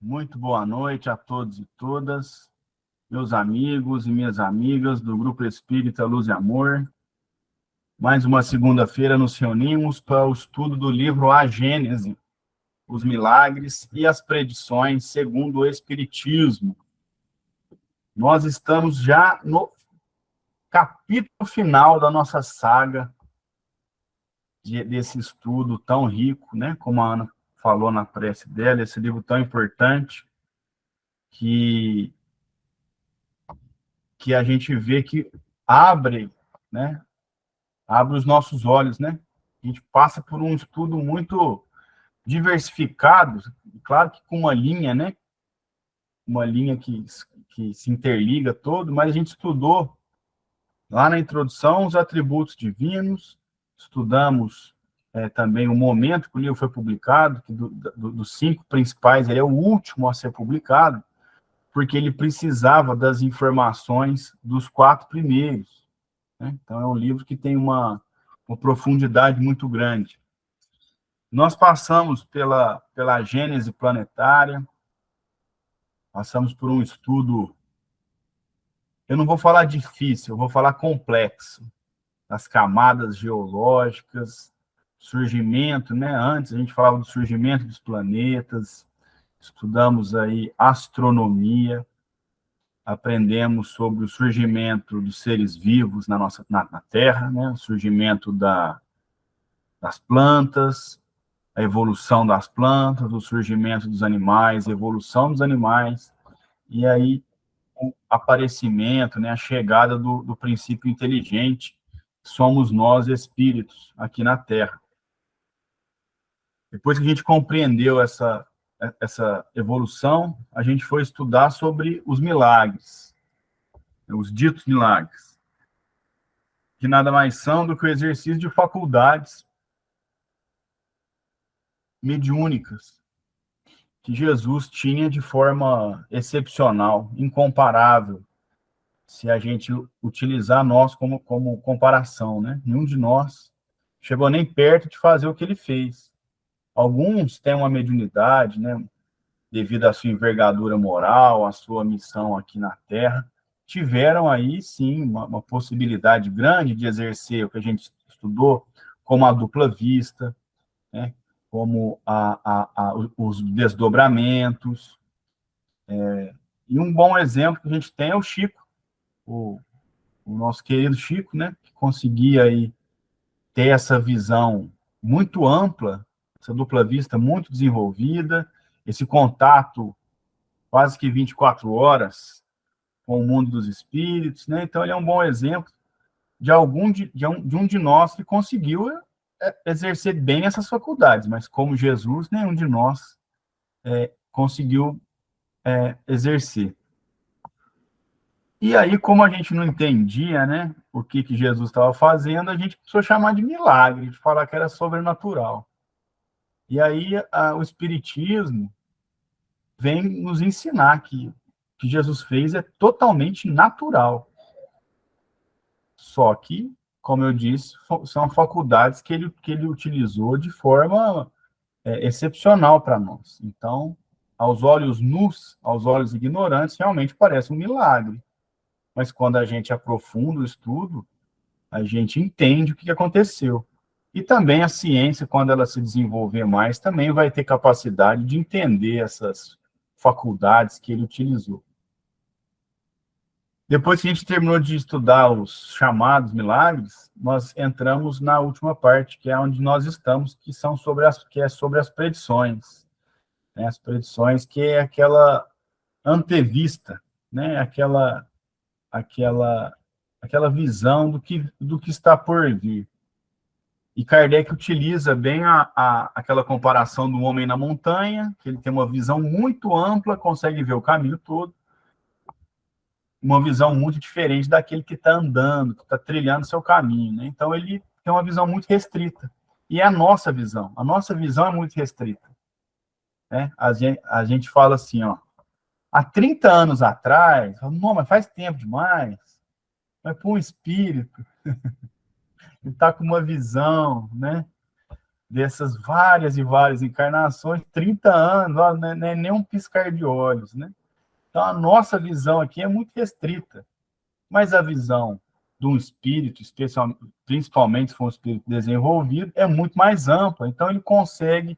Muito boa noite a todos e todas, meus amigos e minhas amigas do Grupo Espírita Luz e Amor. Mais uma segunda-feira nos reunimos para o estudo do livro A Gênese, os milagres e as predições segundo o Espiritismo. Nós estamos já no capítulo final da nossa saga desse estudo tão rico, né? Como a Ana falou na prece dela, esse livro tão importante que a gente vê que abre, né? Abre os nossos olhos, né? A gente passa por um estudo muito diversificado, claro que com uma linha, né? Uma linha que se interliga todo, mas a gente estudou lá na introdução os atributos divinos, estudamos também o momento que o livro foi publicado, que dos 5 principais, ele é o último a ser publicado, porque ele precisava das informações dos 4 primeiros. Né? Então, é um livro que tem uma profundidade muito grande. Nós passamos pela gênese planetária, passamos por um estudo, eu não vou falar difícil, eu vou falar complexo, das camadas geológicas, surgimento, né? Antes a gente falava do surgimento dos planetas, estudamos aí astronomia, aprendemos sobre o surgimento dos seres vivos na Terra, né? O surgimento das plantas, a evolução das plantas, o surgimento dos animais, a evolução dos animais, e aí o aparecimento, né, a chegada do princípio inteligente, somos nós espíritos aqui na Terra. Depois que a gente compreendeu essa evolução, a gente foi estudar sobre os milagres, os ditos milagres, que nada mais são do que o exercício de faculdades mediúnicas que Jesus tinha de forma excepcional, incomparável, se a gente utilizar nós como comparação, né? Nenhum de nós chegou nem perto de fazer o que ele fez. Alguns têm uma mediunidade, né? Devido à sua envergadura moral, à sua missão aqui na Terra, tiveram aí, sim, uma possibilidade grande de exercer o que a gente estudou, como a dupla vista, né? Como os desdobramentos. E um bom exemplo que a gente tem é o Chico, o nosso querido Chico, né? Que conseguia aí ter essa visão muito ampla, essa dupla vista muito desenvolvida, esse contato quase que 24 horas com o mundo dos espíritos, né? Então, ele é um bom exemplo de um de nós que conseguiu exercer bem essas faculdades, mas como Jesus, nenhum de nós conseguiu exercer. E aí, como a gente não entendia, né, o que Jesus estava fazendo, a gente precisou chamar de milagre, de falar que era sobrenatural. E aí, o Espiritismo vem nos ensinar que o que Jesus fez é totalmente natural. Só que, como eu disse, são faculdades que ele utilizou de forma excepcional para nós. Então, aos olhos nus, aos olhos ignorantes, realmente parece um milagre. Mas quando a gente aprofunda o estudo, a gente entende o que aconteceu. E também a ciência, quando ela se desenvolver mais, também vai ter capacidade de entender essas faculdades que ele utilizou. Depois que a gente terminou de estudar os chamados milagres, nós entramos na última parte, que é onde nós estamos, que é sobre as predições. Né? As predições, que é aquela antevista, né? aquela visão do que está por vir. E Kardec utiliza bem aquela comparação do homem na montanha, que ele tem uma visão muito ampla, consegue ver o caminho todo, uma visão muito diferente daquele que está andando, que está trilhando seu caminho. Né? Então, ele tem uma visão muito restrita. E é a nossa visão. A nossa visão é muito restrita. Né? A gente fala assim, ó, há 30 anos atrás, não, mas faz tempo demais, mas para um espírito, ele está com uma visão, né? dessas várias e várias encarnações, 30 anos, ó, não é nem um piscar de olhos, né? Então, a nossa visão aqui é muito restrita, mas a visão de um espírito, principalmente se for um espírito desenvolvido, é muito mais ampla. Então, ele consegue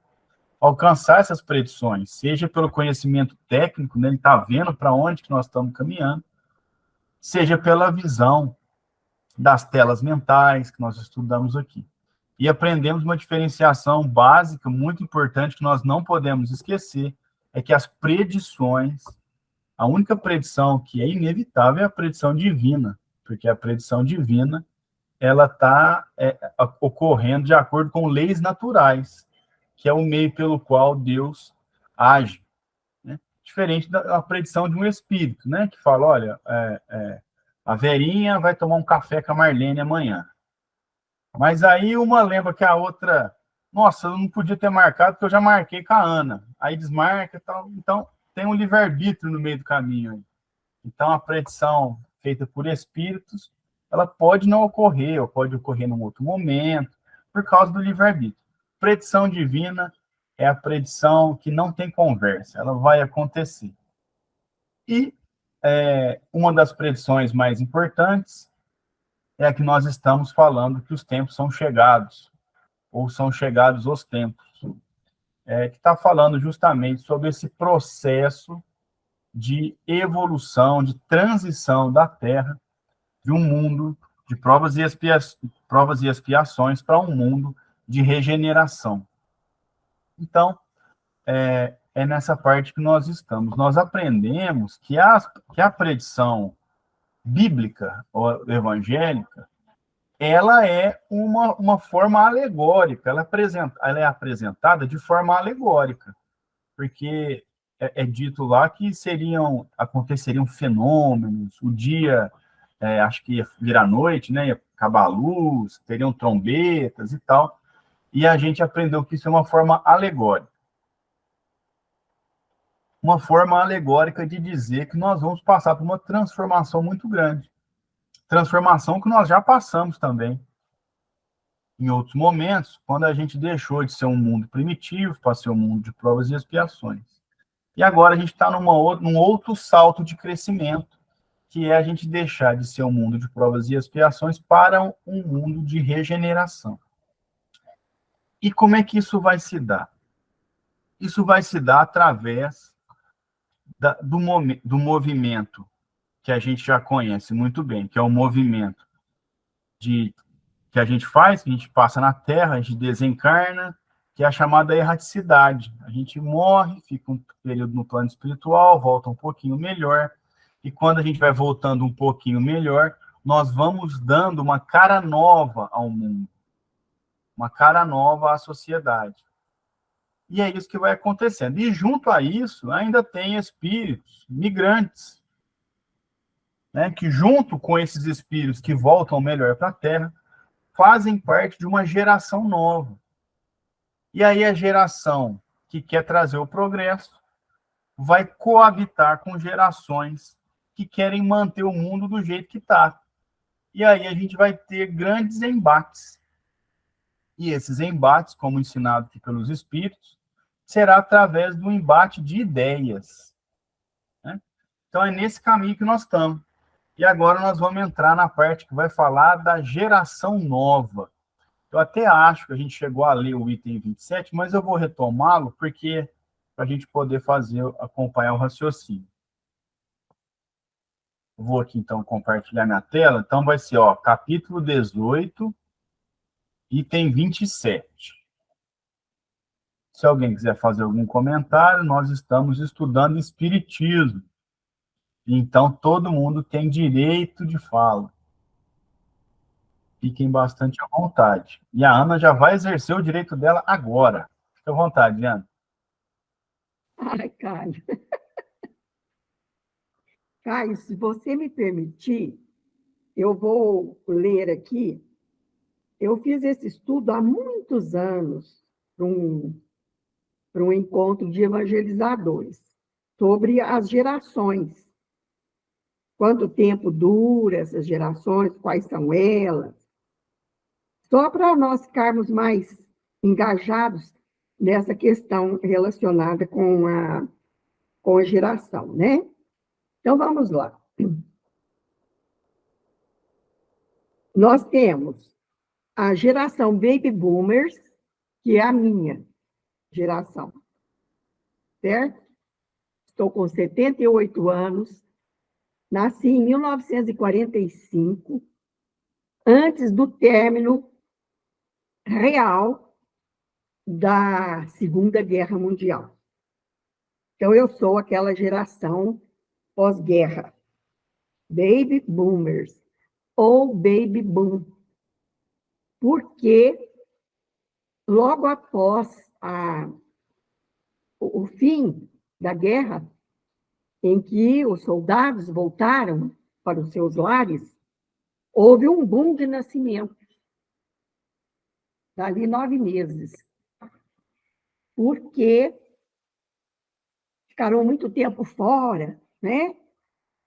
alcançar essas predições, seja pelo conhecimento técnico, né, ele está vendo para onde que nós estamos caminhando, seja pela visão das telas mentais que nós estudamos aqui. E aprendemos uma diferenciação básica, muito importante, que nós não podemos esquecer, é que as predições, a única predição que é inevitável é a predição divina, porque a predição divina, ela está ocorrendo de acordo com leis naturais, que é o meio pelo qual Deus age, né? Diferente da predição de um espírito, né? Que fala, olha, a Verinha vai tomar um café com a Marlene amanhã. Mas aí uma lembra que a outra, nossa, eu não podia ter marcado, porque eu já marquei com a Ana. Aí desmarca e tal. Então, tem um livre-arbítrio no meio do caminho. Então, a predição feita por espíritos, ela pode não ocorrer, ou pode ocorrer num outro momento, por causa do livre-arbítrio. Predição divina é a predição que não tem conversa, ela vai acontecer. E uma das predições mais importantes é a que nós estamos falando, que os tempos são chegados, ou são chegados os tempos, que está falando justamente sobre esse processo de evolução, de transição da Terra, de um mundo de provas e expiações para um mundo de regeneração. Então, é nessa parte que nós estamos. Nós aprendemos que a predição bíblica ou evangélica, ela é uma forma alegórica, ela é apresentada de forma alegórica, porque é dito lá que aconteceriam fenômenos, o dia, acho que ia virar noite, né, ia acabar a luz, teriam trombetas e tal, e a gente aprendeu que isso é uma forma alegórica. Uma forma alegórica de dizer que nós vamos passar por uma transformação muito grande. Transformação que nós já passamos também em outros momentos, quando a gente deixou de ser um mundo primitivo para ser um mundo de provas e expiações. E agora a gente está num outro salto de crescimento, que é a gente deixar de ser um mundo de provas e expiações para um mundo de regeneração. E como é que isso vai se dar? Isso vai se dar através do movimento que a gente já conhece muito bem, que é o movimento que a gente faz, que a gente passa na Terra, a gente desencarna, que é a chamada erraticidade. A gente morre, fica um período no plano espiritual, volta um pouquinho melhor, e quando a gente vai voltando um pouquinho melhor, nós vamos dando uma cara nova ao mundo, uma cara nova à sociedade. E é isso que vai acontecendo. E junto a isso, ainda tem espíritos migrantes, né, que junto com esses espíritos que voltam melhor para a Terra, fazem parte de uma geração nova. E aí a geração que quer trazer o progresso vai coabitar com gerações que querem manter o mundo do jeito que está. E aí a gente vai ter grandes embates. E esses embates, como ensinado aqui pelos espíritos, será através do embate de ideias, né? Então é nesse caminho que nós estamos. E agora nós vamos entrar na parte que vai falar da geração nova. Eu até acho que a gente chegou a ler o item 27, mas eu vou retomá-lo porque para a gente poder acompanhar o raciocínio. Vou aqui, então, compartilhar minha tela. Então, vai ser, capítulo 18, item 27. Se alguém quiser fazer algum comentário, nós estamos estudando Espiritismo. Então, todo mundo tem direito de fala. Fiquem bastante à vontade. E a Ana já vai exercer o direito dela agora. Fique à vontade, Ana. Ai, Caio. Caio, se você me permitir, eu vou ler aqui. Eu fiz esse estudo há muitos anos para um encontro de evangelizadores sobre as gerações. Quanto tempo dura essas gerações, quais são elas. Só para nós ficarmos mais engajados nessa questão relacionada com a geração, né? Então, vamos lá. Nós temos a geração Baby Boomers, que é a minha geração, certo? Estou com 78 anos, nasci em 1945, antes do término real da Segunda Guerra Mundial. Então, eu sou aquela geração pós-guerra, Baby Boomers, ou Baby Boom, porque logo após o fim da guerra, em que os soldados voltaram para os seus lares, houve um boom de nascimento, dali 9 meses, porque ficaram muito tempo fora, né?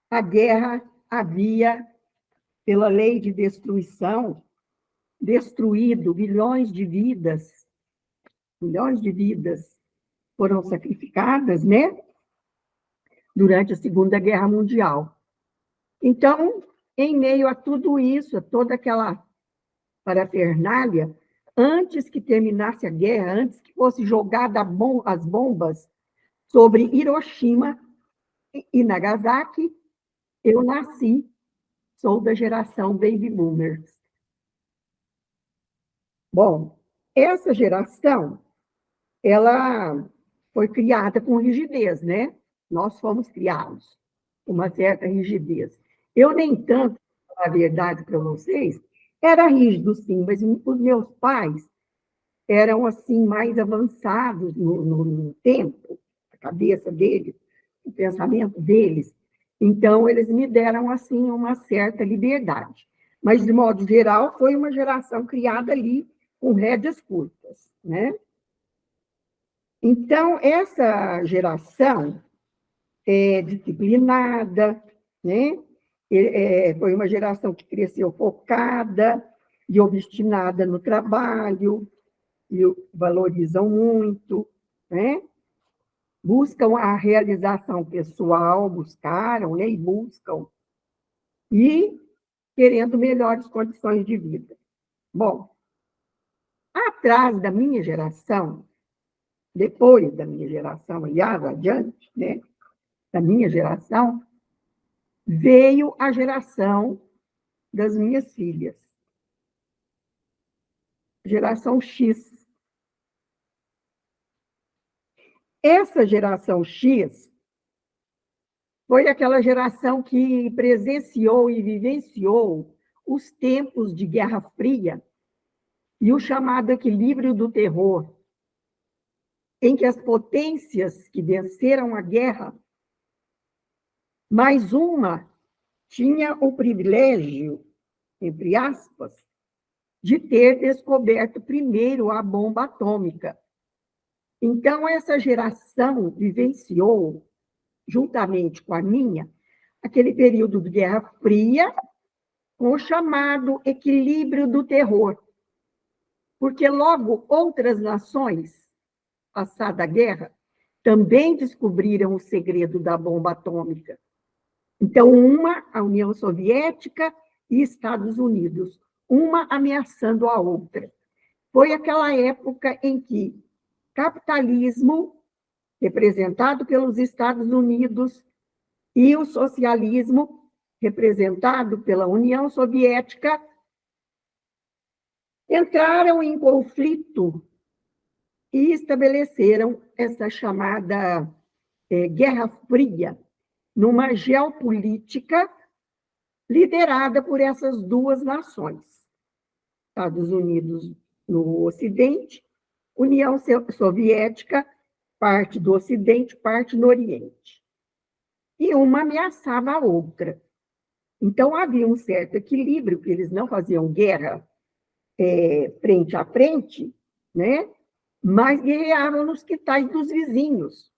A guerra havia, pela lei de destruição, destruído milhões de vidas foram sacrificadas, né? Durante a Segunda Guerra Mundial. Então, em meio a tudo isso, a toda aquela parafernália, antes que terminasse a guerra, antes que fosse jogada as bombas sobre Hiroshima e Nagasaki, eu nasci, sou da geração Baby Boomers. Bom, essa geração, ela foi criada com rigidez, né? Nós fomos criados com uma certa rigidez. Eu nem tanto, a verdade para vocês, era rígido, sim, mas os meus pais eram, assim, mais avançados no tempo, a cabeça deles, o pensamento deles. Então, eles me deram, assim, uma certa liberdade. Mas, de modo geral, foi uma geração criada ali com rédeas curtas, né? Então, essa geração é disciplinada, né? Foi uma geração que cresceu focada e obstinada no trabalho, e valorizam muito, né? Buscam a realização pessoal, buscaram, né? E buscam, e querendo melhores condições de vida. Bom, atrás da minha geração, depois da minha geração, aliás, adiante, né? Da minha geração, veio a geração das minhas filhas. Geração X. Essa geração X foi aquela geração que presenciou e vivenciou os tempos de Guerra Fria e o chamado equilíbrio do terror, em que as potências que venceram a guerra, mais uma tinha o privilégio, entre aspas, de ter descoberto primeiro a bomba atômica. Então, essa geração vivenciou, juntamente com a minha, aquele período de Guerra Fria, com o chamado equilíbrio do terror. Porque logo outras nações, passada a guerra, também descobriram o segredo da bomba atômica. Então, uma, a União Soviética e Estados Unidos, uma ameaçando a outra. Foi aquela época em que capitalismo, representado pelos Estados Unidos, e o socialismo, representado pela União Soviética, entraram em conflito e estabeleceram essa chamada Guerra Fria, numa geopolítica liderada por essas duas nações. Estados Unidos no Ocidente, União Soviética, parte do Ocidente, parte no Oriente. E uma ameaçava a outra. Então, havia um certo equilíbrio, que eles não faziam guerra frente a frente, né? Mas guerreavam nos quintais dos vizinhos.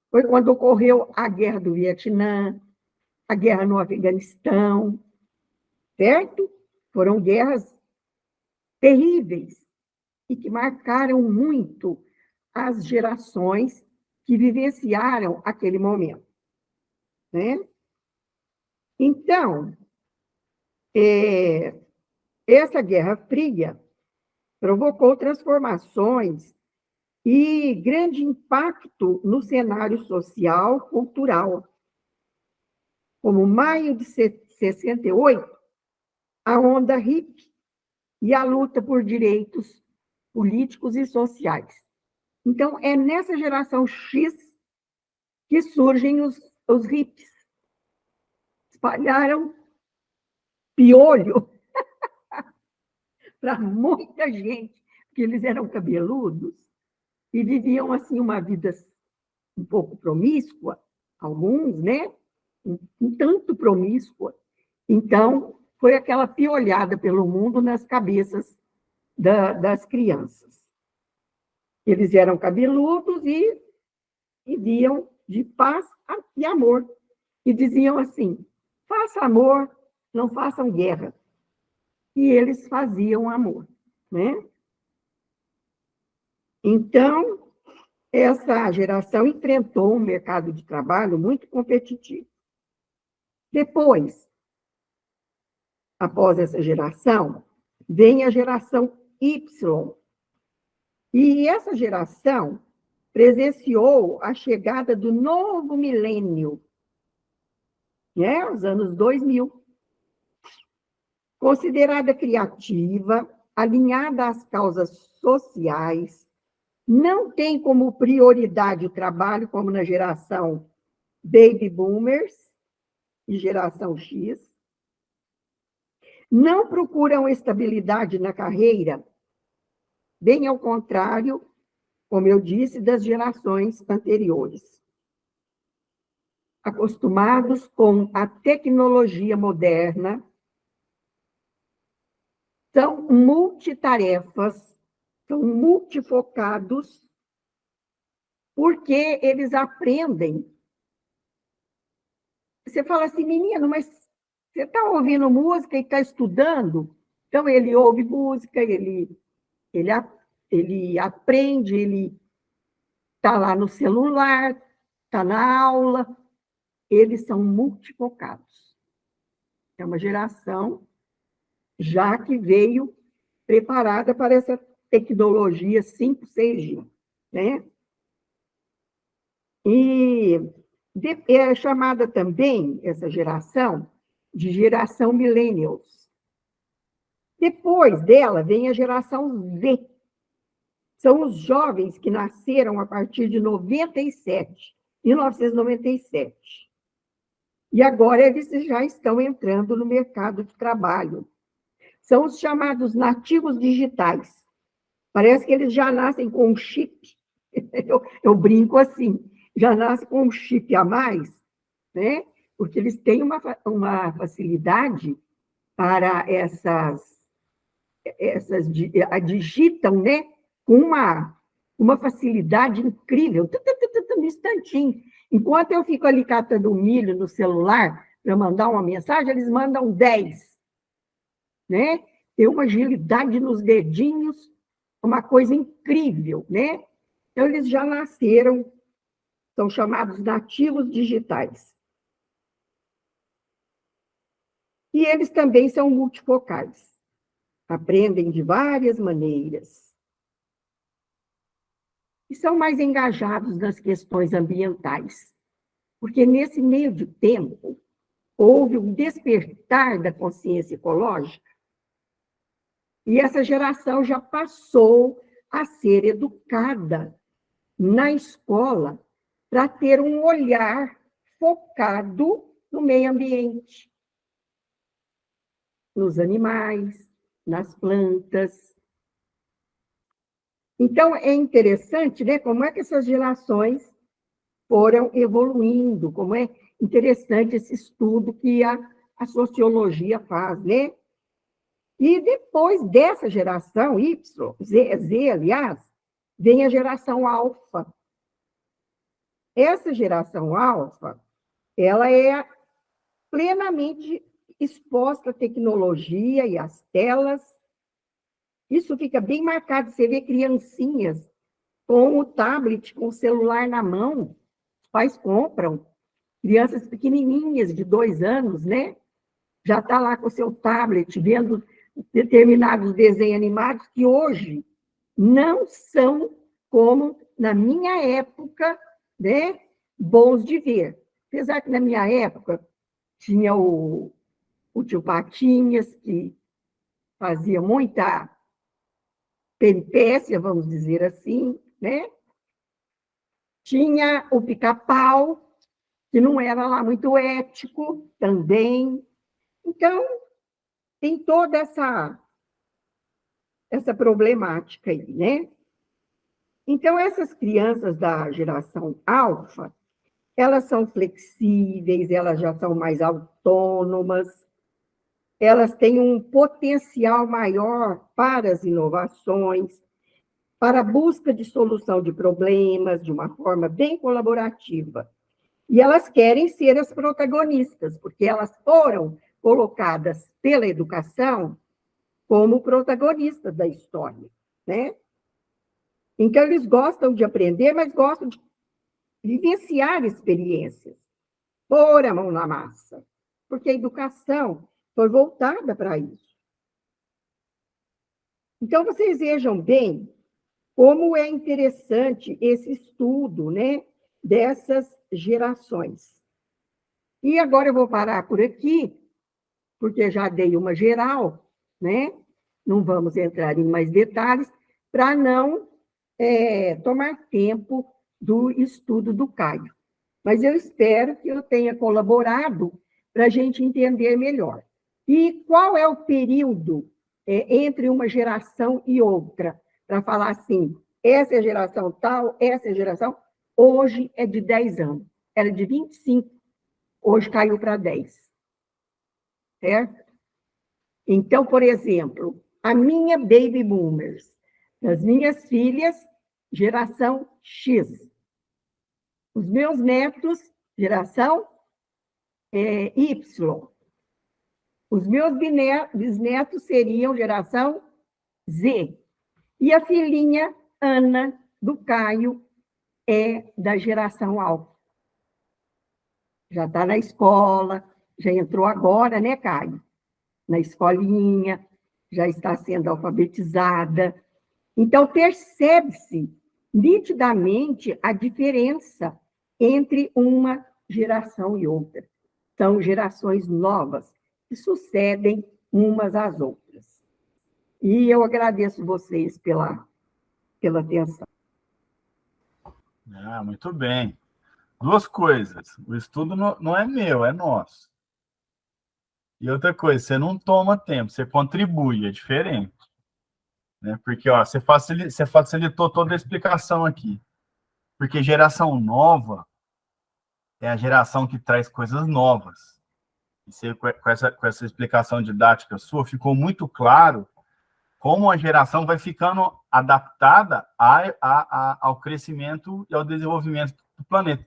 Foi quando ocorreu a Guerra do Vietnã, a Guerra no Afeganistão, certo? Foram guerras terríveis, e que marcaram muito as gerações que vivenciaram aquele momento, né? Então, essa Guerra Fria provocou transformações e grande impacto no cenário social, cultural. Como maio de 68, a onda hippie e a luta por direitos políticos e sociais. Então, é nessa geração X que surgem os hippies. Espalharam piolho para muita gente, porque eles eram cabeludos e viviam assim uma vida um pouco promíscua, alguns, né? Um tanto promíscua. Então, foi aquela piolhada pelo mundo nas cabeças das crianças. Eles eram cabeludos e viviam de paz e amor. E diziam assim: faça amor, não façam guerra. E eles faziam amor, né? Então, essa geração enfrentou um mercado de trabalho muito competitivo. Depois, após essa geração, vem a geração Y. E essa geração presenciou a chegada do novo milênio, né? Os anos 2000. Considerada criativa, alinhada às causas sociais, não tem como prioridade o trabalho, como na geração Baby Boomers e geração X. Não procuram estabilidade na carreira, bem ao contrário, como eu disse, das gerações anteriores. Acostumados com a tecnologia moderna, são multitarefas, são multifocados, porque eles aprendem. Você fala assim, menino, mas você está ouvindo música e está estudando? Então, ele ouve música, ele aprende, ele está lá no celular, está na aula. Eles são multifocados. É uma geração já que veio preparada para essa tecnologia 5, 6G, né? E é chamada também, essa geração, de geração millennials. Depois dela vem a geração Z. São os jovens que nasceram a partir de 1997. E agora eles já estão entrando no mercado de trabalho. São os chamados nativos digitais. Parece que eles já nascem com um chip. Eu brinco assim, já nascem com um chip a mais, né? Porque eles têm uma facilidade para digitam, né? Com uma facilidade incrível, no instantinho. Enquanto eu fico ali catando milho no celular para mandar uma mensagem, eles mandam 10, né? Tem uma agilidade nos dedinhos, uma coisa incrível, né? Então, eles já nasceram, são chamados nativos digitais. E eles também são multifocais, aprendem de várias maneiras. E são mais engajados nas questões ambientais, porque nesse meio de tempo houve um despertar da consciência ecológica e essa geração já passou a ser educada na escola para ter um olhar focado no meio ambiente, nos animais, nas plantas. Então, é interessante, né, como é que essas gerações foram evoluindo, como é interessante esse estudo que a sociologia faz, né? E depois dessa geração Y, Z, aliás, vem a geração alfa. Essa geração alfa, ela é plenamente exposta à tecnologia e às telas, Isso fica bem marcado. Você vê criancinhas com o tablet, com o celular na mão, os pais compram. Crianças pequenininhas, de 2 anos, né? Já está lá com o seu tablet, vendo determinados desenhos animados que hoje não são como na minha época, né? Bons de ver. Apesar que na minha época tinha o tio Patinhas, que fazia muita peripécia, vamos dizer assim, né? Tinha o Pica-Pau, que não era lá muito ético também. Então, tem toda essa problemática aí, né? Então, essas crianças da geração alfa, elas são flexíveis, elas já são mais autônomas, elas têm um potencial maior para as inovações, para a busca de solução de problemas de uma forma bem colaborativa. E elas querem ser as protagonistas, porque elas foram colocadas pela educação como protagonistas da história, né? Então, eles gostam de aprender, mas gostam de vivenciar experiências, pôr a mão na massa, porque a educação foi voltada para isso. Então, vocês vejam bem como é interessante esse estudo, né, dessas gerações. E agora eu vou parar por aqui, porque já dei uma geral, né? Não vamos entrar em mais detalhes, para não tomar tempo do estudo do Caio. Mas eu espero que eu tenha colaborado para a gente entender melhor. E qual é o período entre uma geração e outra? Para falar assim, essa é a geração tal, essa é a geração... Hoje é de 10 anos. Era de 25, hoje caiu para 10. Certo? Então, por exemplo, a minha baby boomers, as minhas filhas, geração X. Os meus netos, geração Y. Os meus bisnetos seriam geração Z. E a filhinha Ana, do Caio, é da geração Alfa. Já está na escola, já entrou agora, né, Caio? Na escolinha, já está sendo alfabetizada. Então, percebe-se nitidamente a diferença entre uma geração e outra. São gerações novas que sucedem umas às outras. E eu agradeço vocês pela atenção. Muito bem. 2 coisas. O estudo não é meu, é nosso. E outra coisa, você não toma tempo, você contribui, é diferente. Né? Porque você facilitou toda a explicação aqui. Porque geração nova é a geração que traz coisas novas. E você, com essa explicação didática sua, ficou muito claro como a geração vai ficando adaptada ao crescimento e ao desenvolvimento do planeta.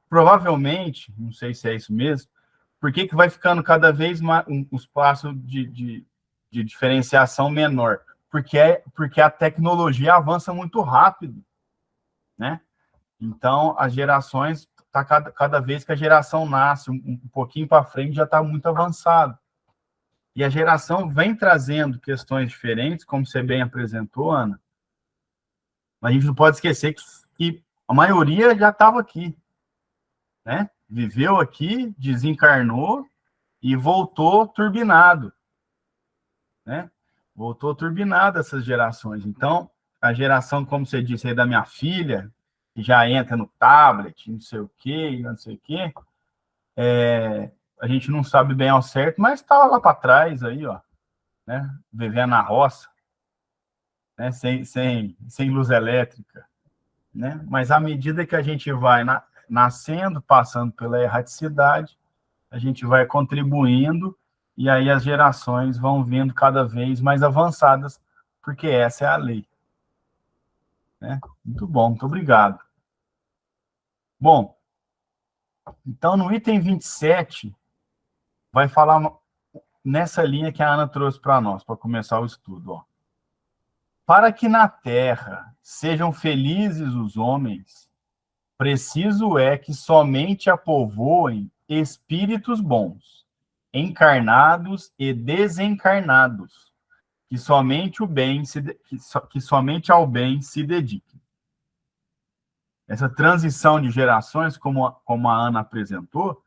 Provavelmente, não sei se é isso mesmo, por que vai ficando cada vez mais um espaço de diferenciação menor? Porque a tecnologia avança muito rápido, né? Então, as gerações, cada vez que a geração nasce um pouquinho para frente, já está muito avançado. E a geração vem trazendo questões diferentes, como você bem apresentou, Ana. Mas a gente não pode esquecer que a maioria já estava aqui, né? Viveu aqui, desencarnou e voltou turbinado, né? Voltou turbinado essas gerações. Então, a geração, como você disse aí, da minha filha, que já entra no tablet, não sei o quê, não sei o quê, a gente não sabe bem ao certo, mas estava lá para trás aí, ó, né? Vivendo na roça, né? Sem luz elétrica, né? Mas à medida que a gente vai nascendo, passando pela erraticidade, a gente vai contribuindo e aí as gerações vão vindo cada vez mais avançadas, porque essa é a lei. Né? Muito bom, muito obrigado. Bom, então no item 27, vai falar nessa linha que a Ana trouxe para nós, para começar o estudo. Ó. Para que na terra sejam felizes os homens, preciso é que somente a povoem espíritos bons, encarnados e desencarnados, que somente somente ao bem se dediquem. Essa transição de gerações, como a Ana apresentou,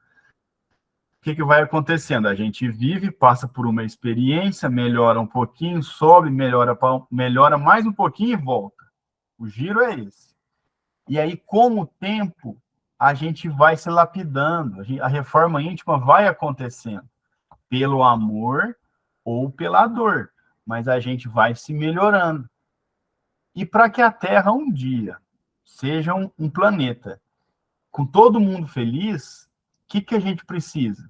o que vai acontecendo? A gente vive, passa por uma experiência, melhora um pouquinho, sobe, melhora mais um pouquinho e volta. O giro é esse. E aí, com o tempo, a gente vai se lapidando, a reforma íntima vai acontecendo, pelo amor ou pela dor, mas a gente vai se melhorando. E para que a Terra um dia seja um planeta com todo mundo feliz, o que a gente precisa?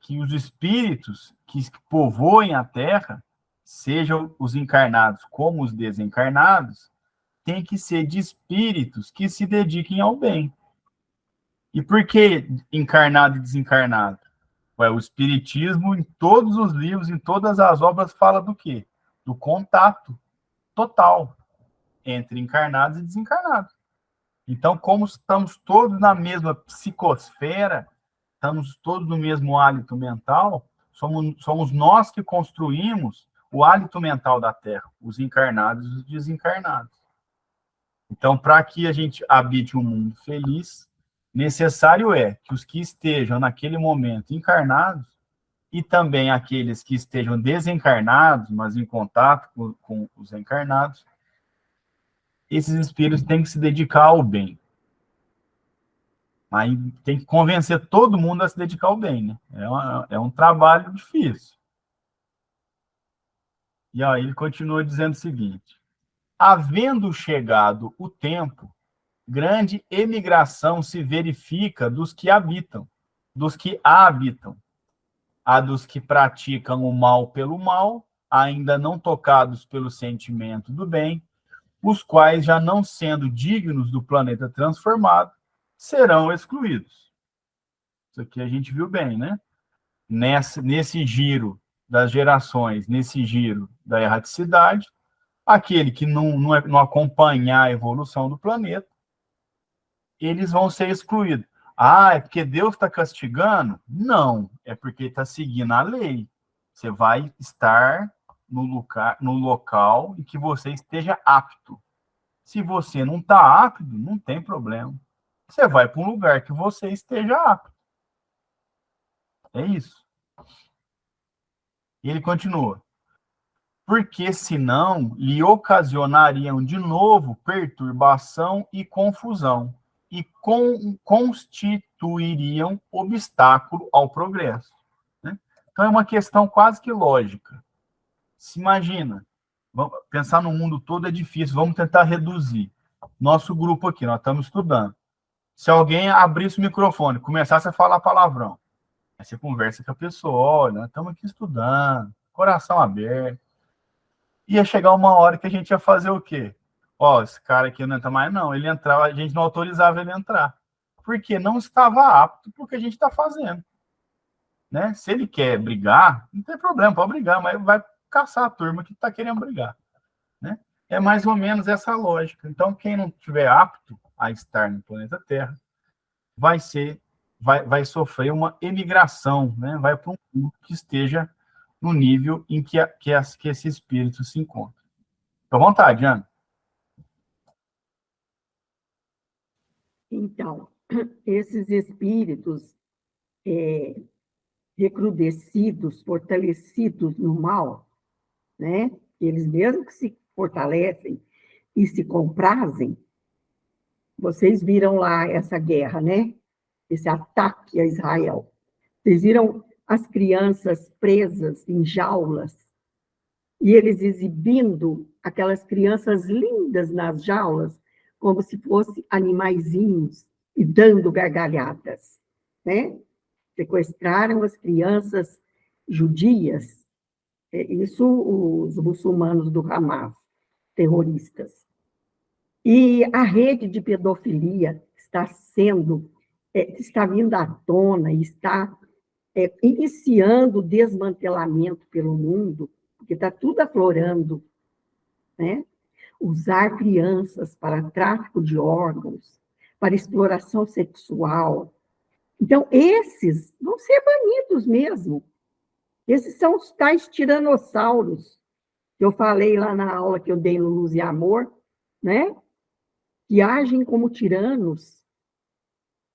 Que os espíritos que povoem a Terra, sejam os encarnados como os desencarnados, tem que ser de espíritos que se dediquem ao bem. E por que encarnado e desencarnado? O espiritismo, em todos os livros, em todas as obras, fala do quê? Do contato total entre encarnados e desencarnados. Então, como estamos todos na mesma psicosfera, estamos todos no mesmo hálito mental, somos nós que construímos o hálito mental da Terra, os encarnados e os desencarnados. Então, para que a gente habite um mundo feliz, necessário é que os que estejam naquele momento encarnados e também aqueles que estejam desencarnados, mas em contato com os encarnados, esses espíritos têm que se dedicar ao bem. Aí tem que convencer todo mundo a se dedicar ao bem, né? É um trabalho difícil. E aí ele continua dizendo o seguinte: havendo chegado o tempo, grande emigração se verifica dos que a habitam, a dos que praticam o mal pelo mal, ainda não tocados pelo sentimento do bem, os quais, já não sendo dignos do planeta transformado, serão excluídos. Isso aqui a gente viu bem, né? Nesse giro das gerações, nesse giro da erraticidade, aquele que não acompanhar a evolução do planeta, eles vão ser excluídos. Ah, é porque Deus está castigando? Não, é porque está seguindo a lei. Você vai estar no local em que você esteja apto. Se você não está apto, não tem problema. Você vai para um lugar que você esteja apto. É isso. E ele continua. Porque senão lhe ocasionariam de novo perturbação e confusão, e constituiriam obstáculo ao progresso. Né? Então é uma questão quase que lógica. Se imagina, pensar no mundo todo é difícil, vamos tentar reduzir. Nosso grupo aqui, nós estamos estudando. Se alguém abrisse o microfone, começasse a falar palavrão, aí você conversa com a pessoa, olha, nós estamos aqui estudando, coração aberto. Ia chegar uma hora que a gente ia fazer o quê? Ó, esse cara aqui não entra mais, não. Ele entrava, a gente não autorizava ele entrar. Porque não estava apto para o que a gente está fazendo. Né? Se ele quer brigar, não tem problema, pode brigar, mas vai caçar a turma que está querendo brigar. Né? É mais ou menos essa lógica. Então, quem não estiver apto a estar no planeta Terra vai sofrer uma emigração, né? Vai para um mundo que esteja no nível em que esse espírito se encontra. Fica à vontade, Ana. Então, esses espíritos recrudescidos, fortalecidos no mal, né? Eles mesmo que se fortalecem e se comprazem, vocês viram lá essa guerra, né? Esse ataque a Israel. Vocês viram as crianças presas em jaulas e eles exibindo aquelas crianças lindas nas jaulas, como se fossem animaizinhos e dando gargalhadas, né? Sequestraram as crianças judias, isso os muçulmanos do Hamas, terroristas. E a rede de pedofilia está vindo à tona, está iniciando o desmantelamento pelo mundo, porque está tudo aflorando, né? Usar crianças para tráfico de órgãos, para exploração sexual. Então, esses vão ser banidos mesmo. Esses são os tais tiranossauros, que eu falei lá na aula que eu dei no Luz e Amor, né? Que agem como tiranos,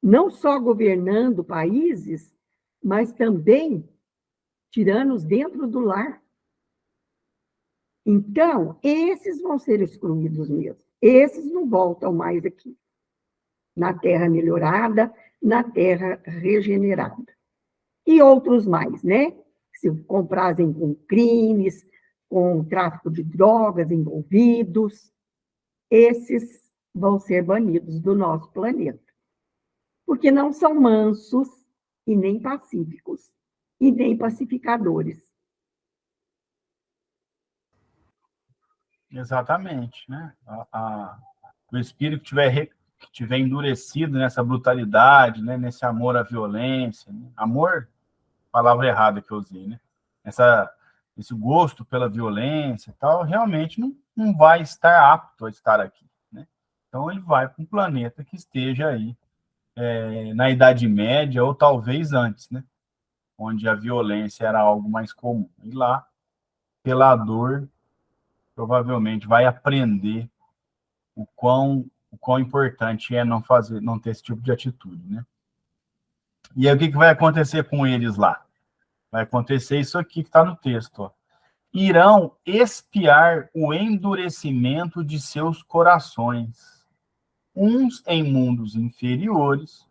não só governando países, mas também tiranos dentro do lar. Então, esses vão ser excluídos mesmo. Esses não voltam mais aqui, na terra melhorada, na terra regenerada. E outros mais, né? Se comprazem com crimes, com tráfico de drogas envolvidos, esses vão ser banidos do nosso planeta. Porque não são mansos e nem pacíficos, e nem pacificadores. Exatamente, né? O espírito que tiver endurecido nessa brutalidade, né? Nesse amor à violência, né? Amor, palavra errada que eu usei, né? Esse gosto pela violência e tal, realmente não vai estar apto a estar aqui, né? Então ele vai para um planeta que esteja aí na Idade Média ou talvez antes, né? Onde a violência era algo mais comum. E lá, pela dor, provavelmente vai aprender o quão importante é não ter esse tipo de atitude, né? E aí o que vai acontecer com eles lá? Vai acontecer isso aqui que está no texto, ó. Irão espiar o endurecimento de seus corações, uns em mundos inferiores,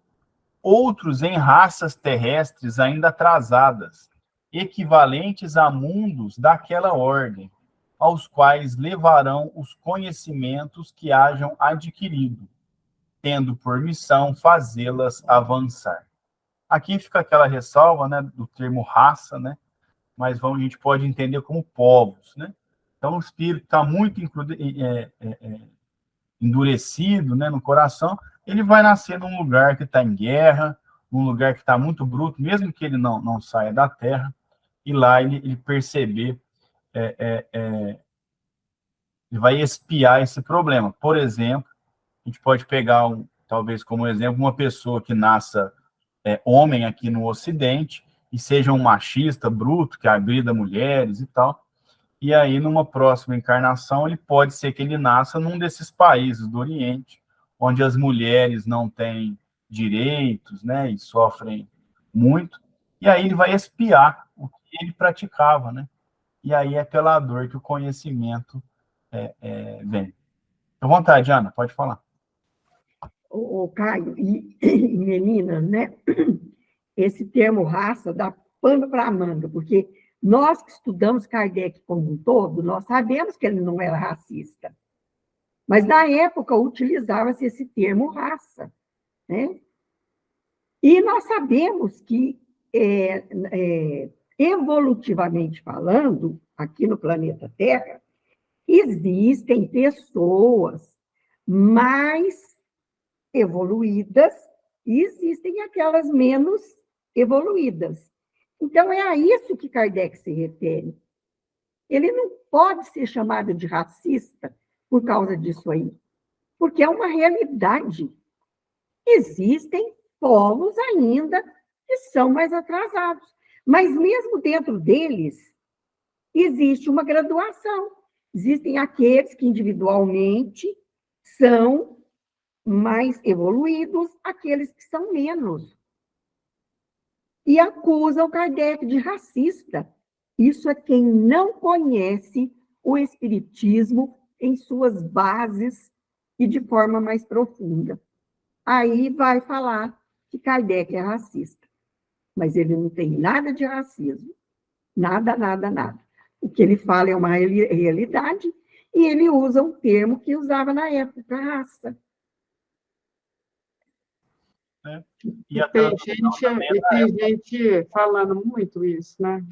outros em raças terrestres ainda atrasadas, equivalentes a mundos daquela ordem, aos quais levarão os conhecimentos que hajam adquirido, tendo por missão fazê-las avançar. Aqui fica aquela ressalva, né, do termo raça, né, mas a gente pode entender como povos, né? Então, o espírito está muito endurecido, né, no coração, ele vai nascer num lugar que está em guerra, num lugar que está muito bruto, mesmo que ele não saia da terra, e lá ele perceber, ele vai espiar esse problema. Por exemplo, a gente pode pegar, talvez como exemplo, uma pessoa que nasça homem aqui no Ocidente e seja um machista bruto, que agrida mulheres e tal, e aí, numa próxima encarnação, ele pode ser que ele nasça num desses países do Oriente, onde as mulheres não têm direitos, né, e sofrem muito, e aí ele vai espiar o que ele praticava, né? E aí é pela dor que o conhecimento vem. À vontade, Ana, pode falar. O Caio e meninas, né? Esse termo raça dá pano para manga, porque nós que estudamos Kardec como um todo, nós sabemos que ele não era racista. Mas, na época, utilizava-se esse termo raça, né? E nós sabemos que, evolutivamente falando, aqui no planeta Terra, existem pessoas mais evoluídas e existem aquelas menos evoluídas. Então, é a isso que Kardec se refere. Ele não pode ser chamado de racista por causa disso aí, porque é uma realidade. Existem povos ainda que são mais atrasados, mas mesmo dentro deles existe uma graduação. Existem aqueles que individualmente são mais evoluídos, aqueles que são menos. E acusa o Kardec de racista. Isso é quem não conhece o Espiritismo em suas bases e de forma mais profunda. Aí vai falar que Kardec é racista. Mas ele não tem nada de racismo. Nada, nada, nada. O que ele fala é uma realidade e ele usa um termo que usava na época, raça. E tem gente falando muito isso, né?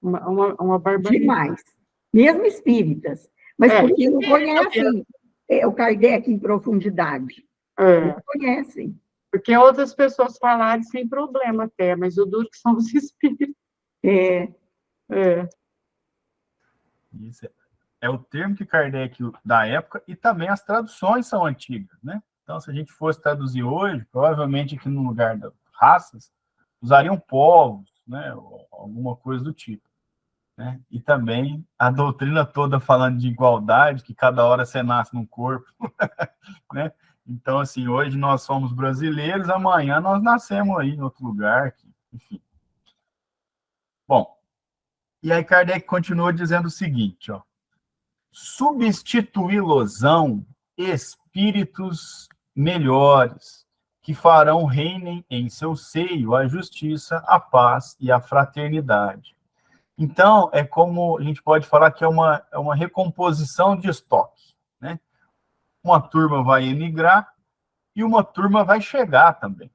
Uma barbaridade. Demais. Mesmo espíritas. Mas porque não conhecem o Kardec em profundidade. Não conhecem. Porque outras pessoas falaram sem problema até, mas o duro que são os espíritos. Isso é o termo que Kardec da época, e também as traduções são antigas, né? Então, se a gente fosse traduzir hoje, provavelmente aqui no lugar das raças, usariam povos, né? Ou alguma coisa do tipo, né? E também a doutrina toda falando de igualdade, que cada hora você nasce num corpo, né? Então, assim, hoje nós somos brasileiros, amanhã nós nascemos aí em outro lugar, enfim. Bom, e aí Kardec continua dizendo o seguinte, ó: substituí-losão espíritos melhores, que farão reinem em seu seio a justiça, a paz e a fraternidade. Então, é como a gente pode falar que é uma recomposição de estoque, né? Uma turma vai emigrar e uma turma vai chegar também,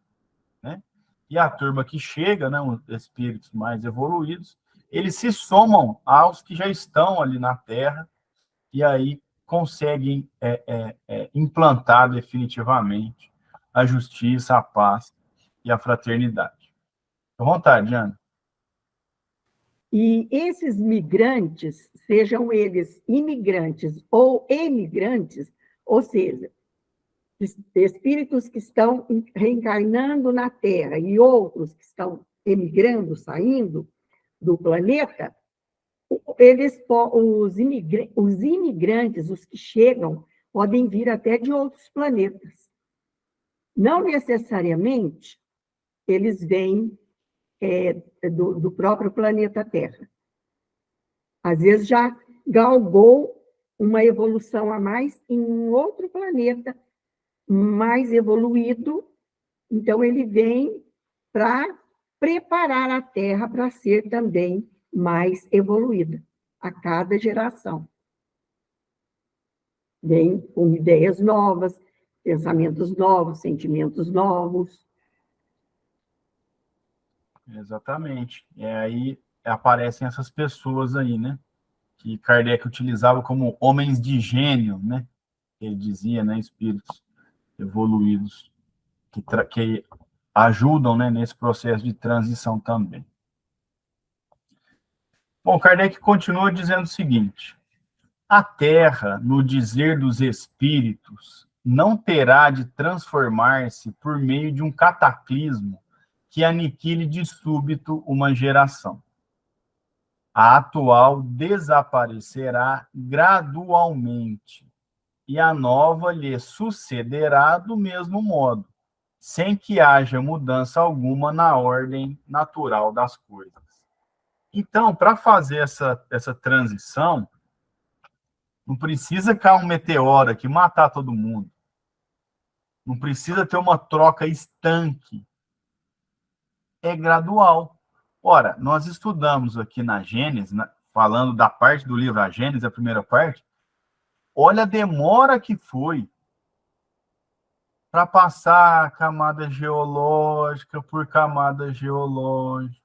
né? E a turma que chega, né, os espíritos mais evoluídos, eles se somam aos que já estão ali na Terra e aí conseguem implantar definitivamente a justiça, a paz e a fraternidade. À vontade, Ana. E esses migrantes, sejam eles imigrantes ou emigrantes, ou seja, espíritos que estão reencarnando na Terra e outros que estão emigrando, saindo do planeta, os imigrantes, os que chegam, podem vir até de outros planetas. Não necessariamente eles vêm do próprio planeta Terra. Às vezes já galgou uma evolução a mais em um outro planeta mais evoluído, então ele vem para preparar a Terra para ser também mais evoluída a cada geração. Vem com ideias novas, pensamentos novos, sentimentos novos. Exatamente. Aí aparecem essas pessoas aí, né? Que Kardec utilizava como homens de gênio, né? Ele dizia, né? Espíritos evoluídos que ajudam, né, nesse processo de transição também. Bom, Kardec continua dizendo o seguinte: a Terra, no dizer dos espíritos, não terá de transformar-se por meio de um cataclismo que aniquile de súbito uma geração. A atual desaparecerá gradualmente, e a nova lhe sucederá do mesmo modo, sem que haja mudança alguma na ordem natural das coisas. Então, para fazer essa transição, não precisa cair um meteoro aqui matar todo mundo. Não precisa ter uma troca estanque. É gradual. Ora, nós estudamos aqui na Gênesis, falando da parte do livro A Gênesis, a primeira parte, olha a demora que foi para passar camada geológica por camada geológica.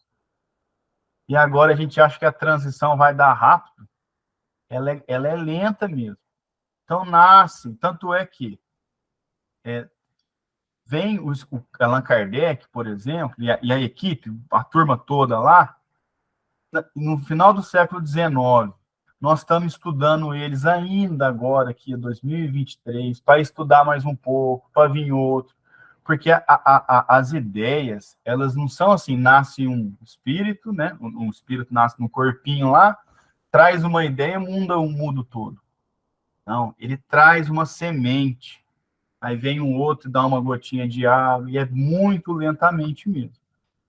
E agora a gente acha que a transição vai dar rápido. Ela é lenta mesmo. Então, nasce, tanto é que vem o Allan Kardec, por exemplo, e a equipe, a turma toda lá, no final do século XIX, nós estamos estudando eles ainda agora, aqui, 2023, para estudar mais um pouco, para vir outro, porque as ideias, elas não são assim, nasce um espírito, né? Um espírito nasce no corpinho lá, traz uma ideia, muda o mundo todo. Não, ele traz uma semente, aí vem um outro, dá uma gotinha de água, e é muito lentamente mesmo.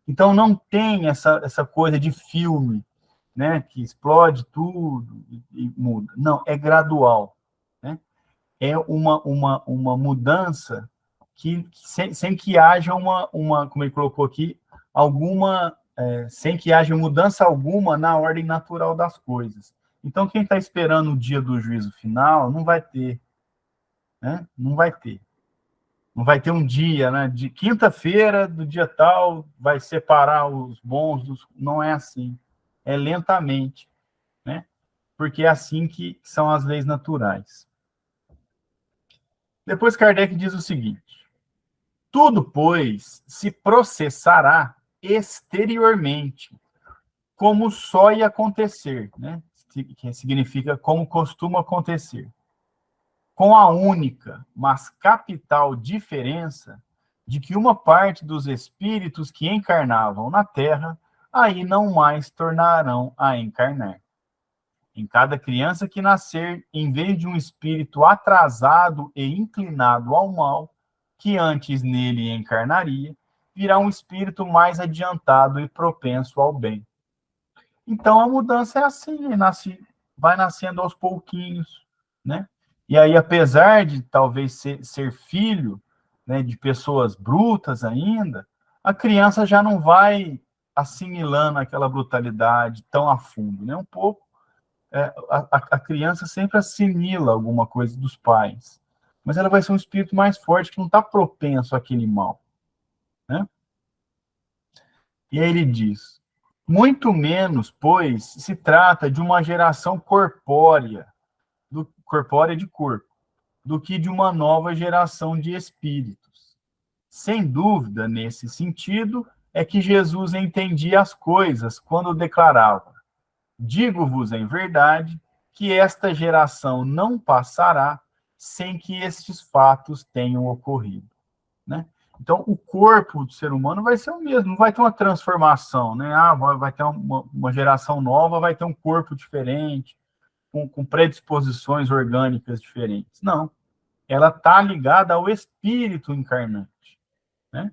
Então, não tem essa coisa de filme, né, que explode tudo e muda. Não, é gradual. Né? É uma mudança sem que haja como ele colocou aqui, sem que haja mudança alguma na ordem natural das coisas. Então, quem está esperando o dia do juízo final, não vai ter. Né? Não vai ter. Não vai ter um dia, né? De quinta-feira, do dia tal, vai separar os bons dos... Não é assim. É lentamente, né? Porque é assim que são as leis naturais. Depois Kardec diz o seguinte: tudo, pois, se processará exteriormente, como só ia acontecer, né? que significa como costuma acontecer, com a única, mas capital diferença de que uma parte dos espíritos que encarnavam na Terra aí não mais tornarão a encarnar. Em cada criança que nascer, em vez de um espírito atrasado e inclinado ao mal, que antes nele encarnaria, virá um espírito mais adiantado e propenso ao bem. Então a mudança é assim, vai nascendo aos pouquinhos, né? E aí, apesar de talvez ser filho, né, de pessoas brutas ainda, a criança já não vai assimilando aquela brutalidade tão a fundo, né? Um pouco, a criança sempre assimila alguma coisa dos pais, mas ela vai ser um espírito mais forte que não está propenso àquele mal, né? E aí ele diz: muito menos, pois, se trata de uma geração corpórea, corpórea de corpo, do que de uma nova geração de espíritos. Sem dúvida, nesse sentido, é que Jesus entendia as coisas quando declarava: digo-vos em verdade que esta geração não passará sem que estes fatos tenham ocorrido, né? Então, o corpo do ser humano vai ser o mesmo, não vai ter uma transformação, né? Vai ter uma geração nova, vai ter um corpo diferente, com predisposições orgânicas diferentes. Não, ela está ligada ao espírito encarnante, né?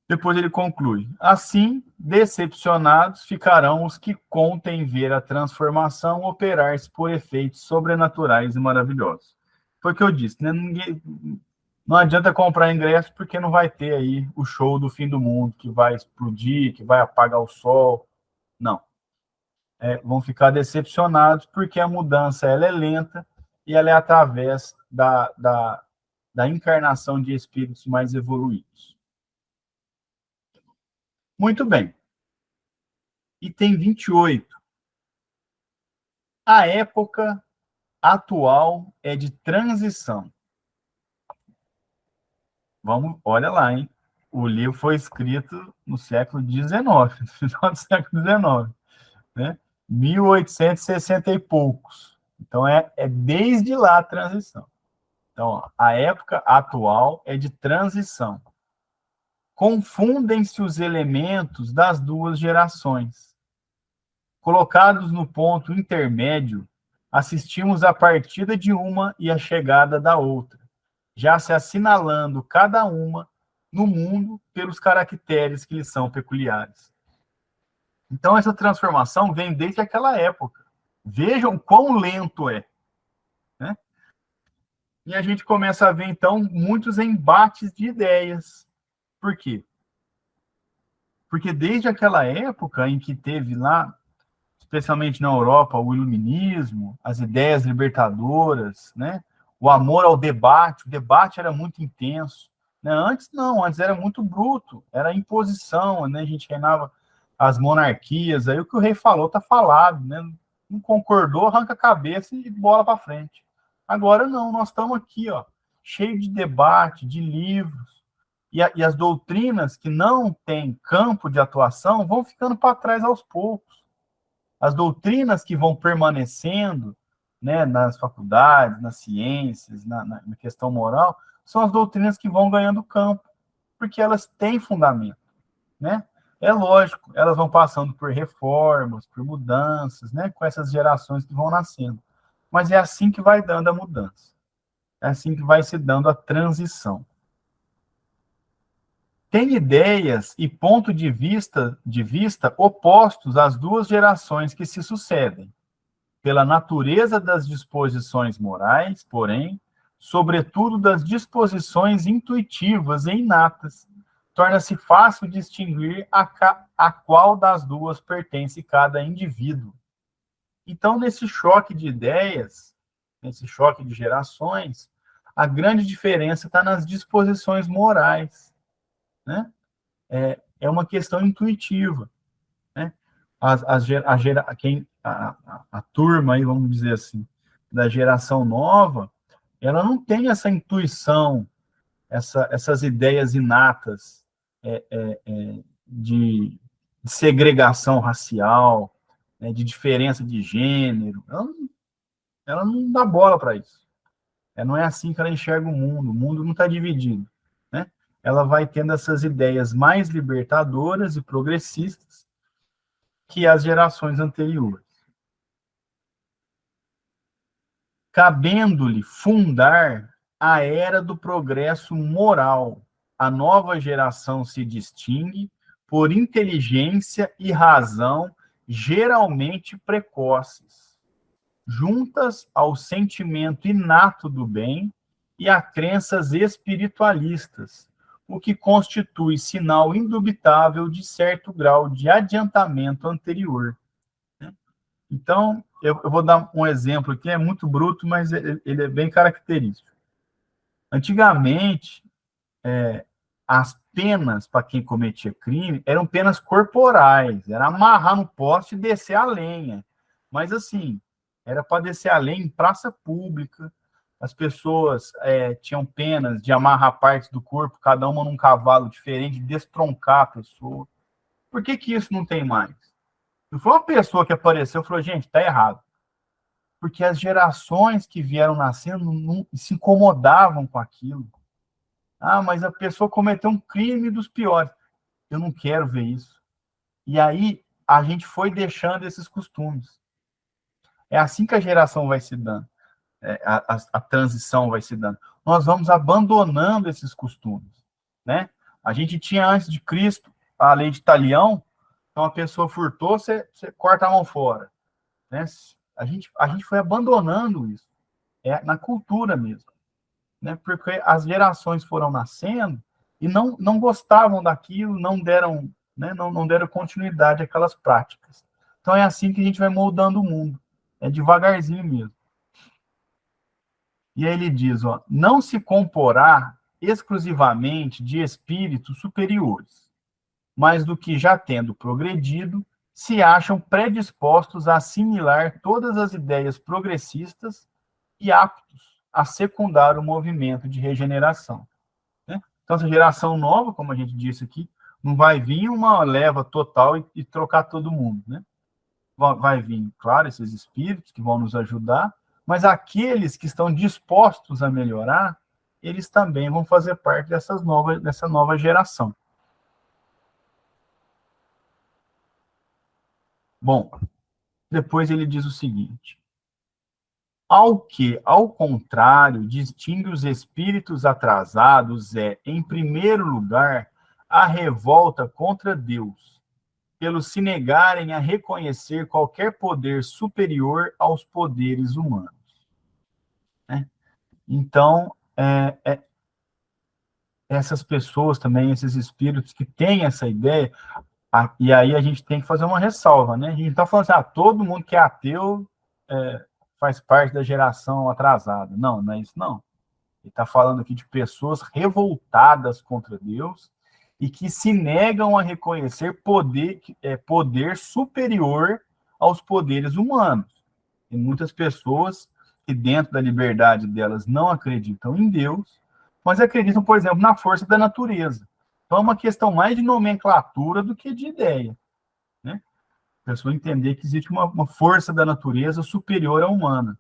Depois ele conclui: assim, decepcionados ficarão os que contem ver a transformação operar-se por efeitos sobrenaturais e maravilhosos. Foi o que eu disse, né? Não adianta comprar ingresso porque não vai ter aí o show do fim do mundo, que vai explodir, que vai apagar o sol. Não. Vão ficar decepcionados porque a mudança ela é lenta e ela é através da encarnação de espíritos mais evoluídos. Muito bem. Item 28. A época atual é de transição. Olha lá, hein? O livro foi escrito no século XIX, no final do século XIX, né? 1860 e poucos. Então, é desde lá a transição. Então, ó, a época atual é de transição. Confundem-se os elementos das duas gerações. Colocados no ponto intermédio, assistimos à partida de uma e à chegada da outra, já se assinalando cada uma no mundo pelos caracteres que lhes são peculiares. Então, essa transformação vem desde aquela época. Vejam quão lento é, né? E a gente começa a ver, então, muitos embates de ideias. Por quê? Porque desde aquela época em que teve lá, especialmente na Europa, o iluminismo, as ideias libertadoras, né? O amor ao debate, o debate era muito intenso, né? Antes não, antes era muito bruto, era imposição, né? A gente reinava as monarquias, aí o que o rei falou tá falado, né? Não concordou, arranca a cabeça e bola para frente. Agora não, nós estamos aqui, ó, cheio de debate, de livros, e as doutrinas que não têm campo de atuação vão ficando para trás aos poucos. As doutrinas que vão permanecendo, né, nas faculdades, nas ciências, na questão moral, são as doutrinas que vão ganhando campo, porque elas têm fundamento, né? É lógico, elas vão passando por reformas, por mudanças, né, com essas gerações que vão nascendo. Mas é assim que vai dando a mudança. É assim que vai se dando a transição. Tem ideias e ponto de vista opostos às duas gerações que se sucedem, pela natureza das disposições morais, porém, sobretudo das disposições intuitivas e inatas, torna-se fácil distinguir a qual das duas pertence cada indivíduo. Então, nesse choque de ideias, nesse choque de gerações, a grande diferença está nas disposições morais, né? É uma questão intuitiva, né? A turma aí, vamos dizer assim, da geração nova, ela não tem essa intuição, essas ideias inatas de segregação racial, né, de diferença de gênero. Ela não dá bola para isso. Não é assim que ela enxerga o mundo não está dividido, né? Ela vai tendo essas ideias mais libertadoras e progressistas que as gerações anteriores. Cabendo-lhe fundar a era do progresso moral. A nova geração se distingue por inteligência e razão geralmente precoces, juntas ao sentimento inato do bem e a crenças espiritualistas, o que constitui sinal indubitável de certo grau de adiantamento anterior. Então, eu vou dar um exemplo aqui, é muito bruto, mas ele é bem característico. Antigamente, as penas para quem cometia crime eram penas corporais, era amarrar no poste e descer a lenha. Mas, assim, era para descer a lenha em praça pública, as pessoas tinham penas de amarrar partes do corpo, cada uma num cavalo diferente, destroncar a pessoa. Por que isso não tem mais? Não foi uma pessoa que apareceu e falou, gente, tá errado. Porque as gerações que vieram nascendo não se incomodavam com aquilo. Ah, mas a pessoa cometeu um crime dos piores. Eu não quero ver isso. E aí a gente foi deixando esses costumes. É assim que a geração vai se dando. A transição vai se dando. Nós vamos abandonando esses costumes, né? A gente tinha antes de Cristo a lei de Talião, então a pessoa furtou, você corta a mão fora, né? A gente foi abandonando isso, na cultura mesmo, né? Porque as gerações foram nascendo e não gostavam daquilo, não deram, né? Não deram continuidade àquelas práticas. Então é assim que a gente vai moldando o mundo, devagarzinho mesmo. E aí ele diz, não se comporá exclusivamente de espíritos superiores, mas do que já tendo progredido, se acham predispostos a assimilar todas as ideias progressistas e aptos a secundar o movimento de regeneração, né? Então, essa geração nova, como a gente disse aqui, não vai vir uma leva total e trocar todo mundo, né? Vai vir, claro, esses espíritos que vão nos ajudar, mas aqueles que estão dispostos a melhorar, eles também vão fazer parte dessa nova geração. Bom, depois ele diz o seguinte: ao que, ao contrário, distingue os espíritos atrasados em primeiro lugar, a revolta contra Deus, pelos se negarem a reconhecer qualquer poder superior aos poderes humanos, né? Então, essas pessoas também, esses espíritos que têm essa ideia, e aí a gente tem que fazer uma ressalva, né? A gente não está falando assim, todo mundo que é ateu faz parte da geração atrasada. Não, não é isso, não. Ele está falando aqui de pessoas revoltadas contra Deus e que se negam a reconhecer poder superior aos poderes humanos. Tem muitas pessoas que, dentro da liberdade delas, não acreditam em Deus, mas acreditam, por exemplo, na força da natureza. Então, é uma questão mais de nomenclatura do que de ideia, né? A pessoa entender que existe uma força da natureza superior à humana.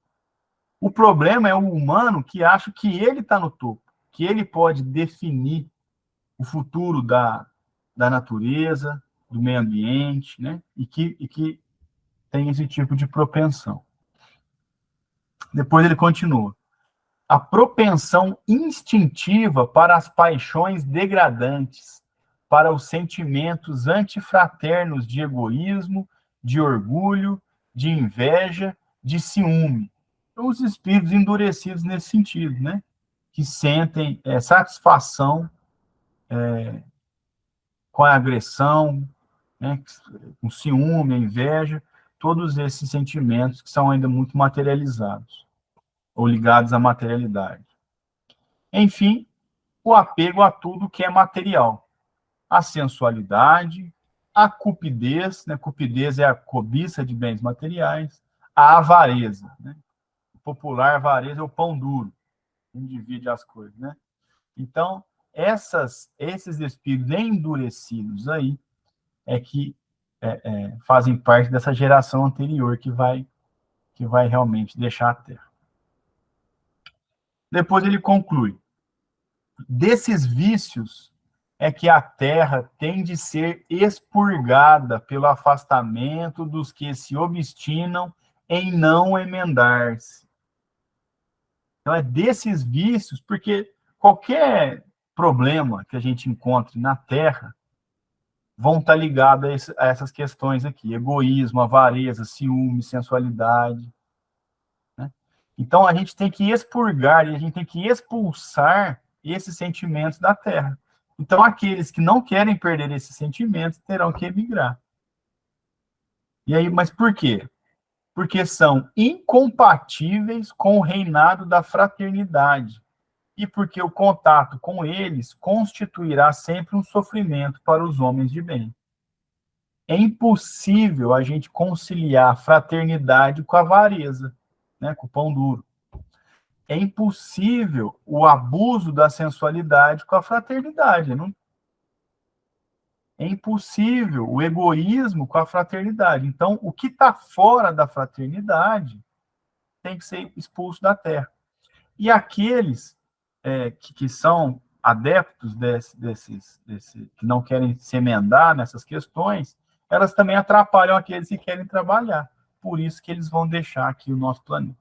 O problema é o humano que acha que ele está no topo, que ele pode definir o futuro da natureza, do meio ambiente, né? E que tem esse tipo de propensão. Depois ele continua. A propensão instintiva para as paixões degradantes, para os sentimentos antifraternos de egoísmo, de orgulho, de inveja, de ciúme. Então, os espíritos endurecidos nesse sentido, né? Que sentem satisfação com a agressão, né? Com ciúme, a inveja, todos esses sentimentos que são ainda muito materializados, ou ligados à materialidade. Enfim, o apego a tudo que é material. A sensualidade, a cupidez, né? Cupidez é a cobiça de bens materiais, a avareza, né? O popular avareza é o pão duro, não divide as coisas, né? Então, esses espíritos endurecidos aí, que fazem parte dessa geração anterior que vai realmente deixar a Terra. Depois ele conclui: desses vícios é que a Terra tem de ser expurgada pelo afastamento dos que se obstinam em não emendar-se. Então, é desses vícios, porque qualquer problema que a gente encontre na Terra vão estar ligados a essas questões aqui: egoísmo, avareza, ciúme, sensualidade. Né? Então, a gente tem que expurgar, e a gente tem que expulsar esses sentimentos da Terra. Então, aqueles que não querem perder esses sentimentos terão que emigrar. E aí, mas por quê? Porque são incompatíveis com o reinado da fraternidade e porque o contato com eles constituirá sempre um sofrimento para os homens de bem. É impossível a gente conciliar a fraternidade com a avareza, né, com o pão duro. É impossível o abuso da sensualidade com a fraternidade. É impossível o egoísmo com a fraternidade. Então, o que está fora da fraternidade tem que ser expulso da Terra. E aqueles que são adeptos que não querem se emendar nessas questões, elas também atrapalham aqueles que querem trabalhar. Por isso que eles vão deixar aqui o nosso planeta.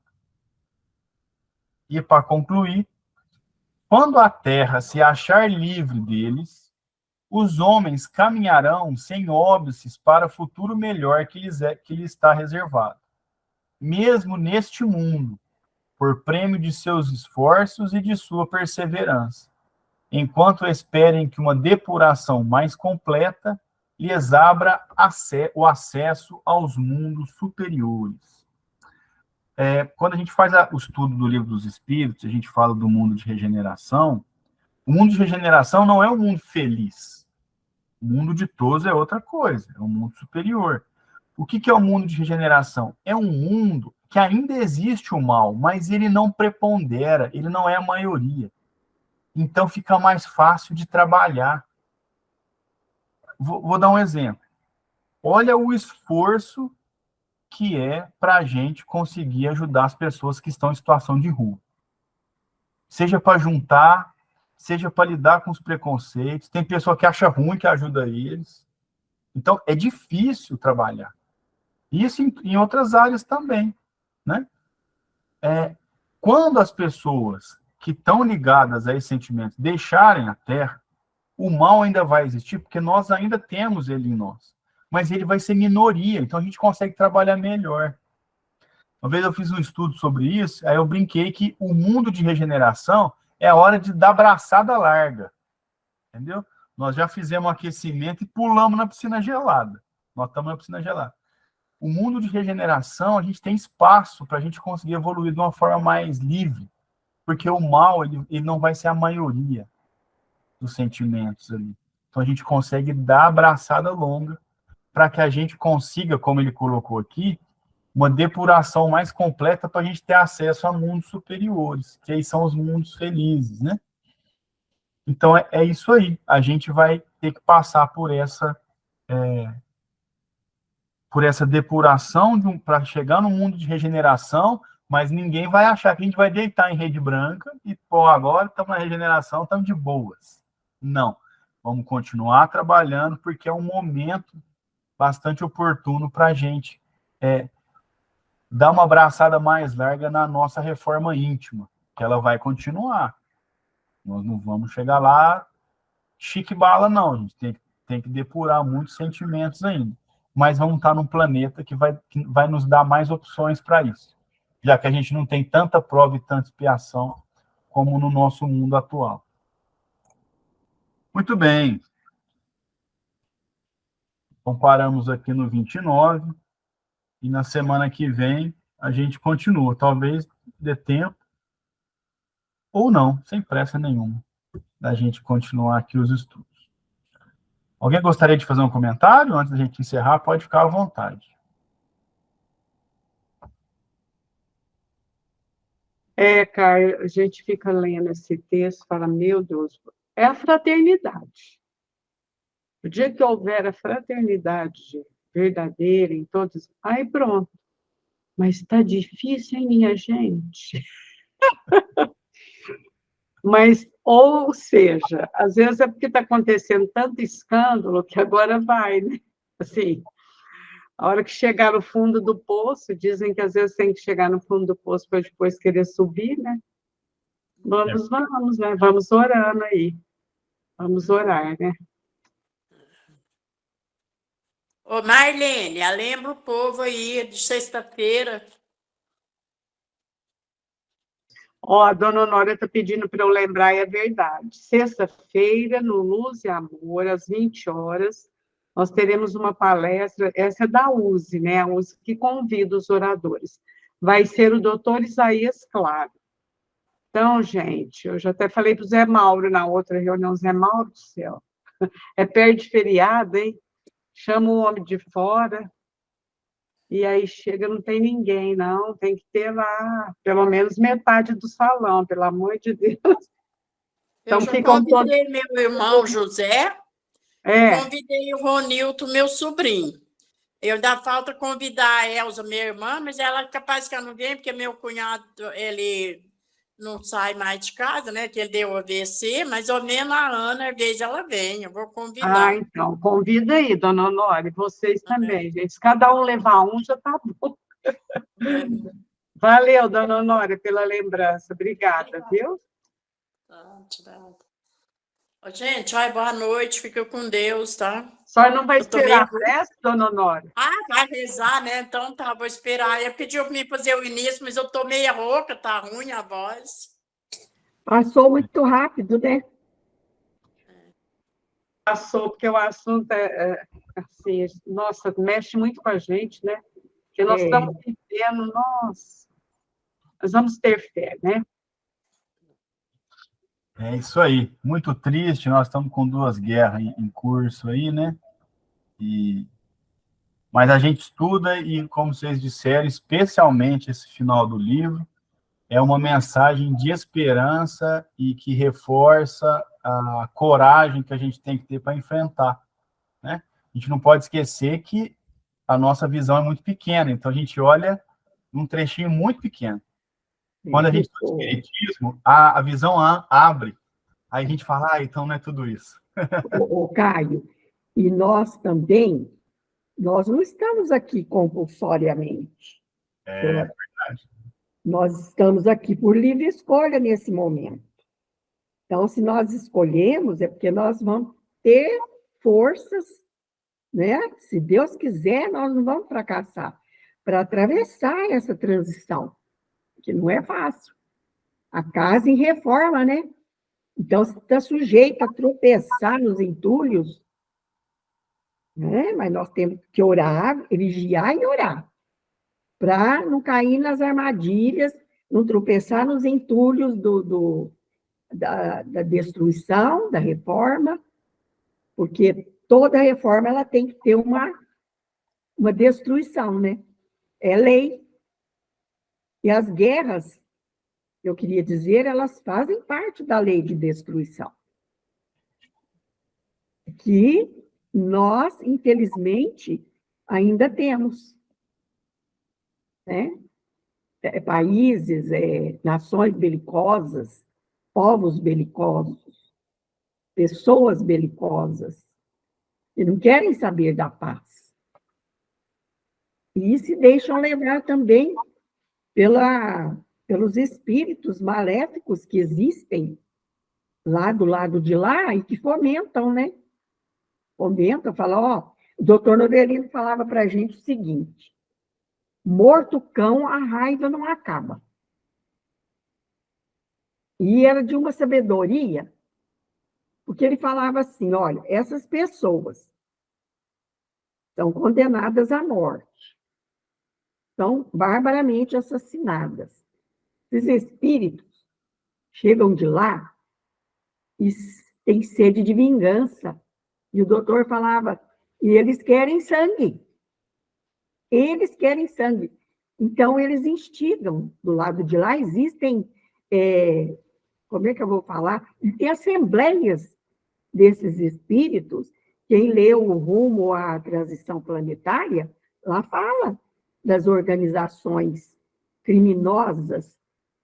E para concluir, quando a Terra se achar livre deles, os homens caminharão sem óbices para o futuro melhor que lhe está reservado, mesmo neste mundo, por prêmio de seus esforços e de sua perseverança, enquanto esperem que uma depuração mais completa lhes abra o acesso aos mundos superiores. Quando a gente faz o estudo do Livro dos Espíritos, a gente fala do mundo de regeneração. O mundo de regeneração não é um mundo feliz. O mundo ditoso é outra coisa, é um mundo superior. O que é o mundo de regeneração? É um mundo que ainda existe o mal, mas ele não prepondera, ele não é a maioria. Então fica mais fácil de trabalhar. Vou dar um exemplo. Olha o esforço que é para a gente conseguir ajudar as pessoas que estão em situação de rua. Seja para juntar, seja para lidar com os preconceitos. Tem pessoa que acha ruim que ajuda eles. Então, é difícil trabalhar. Isso em outras áreas também. Né? Quando as pessoas que estão ligadas a esses sentimentos deixarem a Terra, o mal ainda vai existir, porque nós ainda temos ele em nós. Mas ele vai ser minoria, então a gente consegue trabalhar melhor. Uma vez eu fiz um estudo sobre isso, aí eu brinquei que o mundo de regeneração é a hora de dar braçada larga, entendeu? Nós já fizemos um aquecimento e pulamos na piscina gelada. Nós estamos na piscina gelada. O mundo de regeneração, a gente tem espaço para a gente conseguir evoluir de uma forma mais livre, porque o mal, ele não vai ser a maioria dos sentimentos ali. Então a gente consegue dar a braçada longa para que a gente consiga, como ele colocou aqui, uma depuração mais completa para a gente ter acesso a mundos superiores, que aí são os mundos felizes, né? Então, é isso aí. A gente vai ter que passar por essa depuração para chegar no mundo de regeneração, mas ninguém vai achar que a gente vai deitar em rede branca e, pô, agora estamos na regeneração, estamos de boas. Não. Vamos continuar trabalhando, porque é um momento bastante oportuno para a gente dar uma abraçada mais larga na nossa reforma íntima, que ela vai continuar. Nós não vamos chegar lá chique bala, não. A gente tem que depurar muitos sentimentos ainda. Mas vamos estar num planeta que vai nos dar mais opções para isso, já que a gente não tem tanta prova e tanta expiação como no nosso mundo atual. Muito bem. Então, paramos aqui no 29, e na semana que vem a gente continua. Talvez dê tempo, ou não, sem pressa nenhuma, da gente continuar aqui os estudos. Alguém gostaria de fazer um comentário antes da gente encerrar? Pode ficar à vontade. Caio, a gente fica lendo esse texto e fala, meu Deus, é a fraternidade. O dia que houver a fraternidade verdadeira em todos. Aí pronto. Mas está difícil, hein, minha gente? Mas, ou seja, às vezes é porque está acontecendo tanto escândalo que agora vai, né? Assim, a hora que chegar no fundo do poço, dizem que às vezes tem que chegar no fundo do poço para depois querer subir, né? Vamos, né? Vamos orando aí. Vamos orar, né? Ô, Marlene, lembra o povo aí de sexta-feira. Ó, a dona Honória está pedindo para eu lembrar, e é verdade. Sexta-feira, no Luz e Amor, às 20 horas, nós teremos uma palestra, essa é da USE, né? A USE que convida os oradores. Vai ser o doutor Isaías Claro. Então, gente, eu já até falei para o Zé Mauro na outra reunião, Zé Mauro do céu, é perto de feriado, hein? Chama o homem de fora, e aí chega, não tem ninguém, não, tem que ter lá pelo menos metade do salão, pelo amor de Deus. Eu Então, já ficam todos... convidei meu irmão José e convidei o Ronilton, meu sobrinho. Eu ainda falta convidar a Elza, minha irmã, mas ela é capaz que ela não vem, porque meu cunhado, ele não sai mais de casa, né? Que ele deu AVC, mas ao menos a Ana, às vezes ela vem, eu vou convidar. Ah, então, convida aí, dona Honória, vocês também, gente. Se cada um levar um, já tá bom. Valeu, dona Honória, pela lembrança. Obrigada, viu? Gente, boa noite, fica com Deus, tá? Só não vai esperar a festa, dona Honória? Vai rezar, né? Então tá, vou esperar. Eu pedi para mim fazer o início, mas eu tô meia rouca, tá ruim a voz. Passou muito rápido, né? Passou, porque o assunto assim, nossa, mexe muito com a gente, né? Porque nós estamos vivendo, nossa, nós vamos ter fé, né? É isso aí, muito triste, nós estamos com 2 guerras em curso aí, né? Mas a gente estuda e, como vocês disseram, especialmente esse final do livro, é uma mensagem de esperança e que reforça a coragem que a gente tem que ter para enfrentar, né? A gente não pode esquecer que a nossa visão é muito pequena, então a gente olha num trechinho muito pequeno. Quando a gente estuda o espiritismo, a visão abre, aí a gente fala, então não é tudo isso. Ô, Caio, e nós também, nós não estamos aqui compulsoriamente. É verdade. Nós estamos aqui por livre escolha nesse momento. Então, se nós escolhemos, é porque nós vamos ter forças, né? Se Deus quiser, nós não vamos fracassar para atravessar essa transição, que não é fácil. A casa em reforma, né? Então, você está sujeito a tropeçar nos entulhos, né? Mas nós temos que orar, vigiar e orar, para não cair nas armadilhas, não tropeçar nos entulhos da destruição, da reforma, porque toda reforma ela tem que ter uma destruição, né? É lei. E as guerras, eu queria dizer, elas fazem parte da lei de destruição. Que nós, infelizmente, ainda temos, né? Países, nações belicosas, povos belicosos, pessoas belicosas, que não querem saber da paz. E se deixam levar também pelos espíritos maléficos que existem lá do lado de lá e que fomentam, né? Fomentam, falam, o doutor Novelino falava para a gente o seguinte, morto cão, a raiva não acaba. E era de uma sabedoria, porque ele falava assim, olha, essas pessoas são condenadas à morte, são barbaramente assassinadas. Esses espíritos chegam de lá e têm sede de vingança. E o doutor falava, e eles querem sangue. Eles querem sangue. Então, eles instigam. Do lado de lá existem, como é que eu vou falar? Tem assembleias desses espíritos Quem leu o Rumo à Transição Planetária, lá fala das organizações criminosas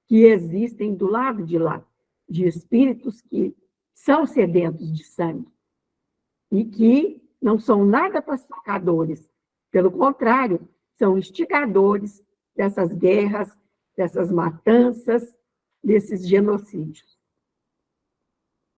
que existem do lado de lá, de espíritos que são sedentos de sangue e que não são nada pacificadores. Pelo contrário, são instigadores dessas guerras, dessas matanças, desses genocídios.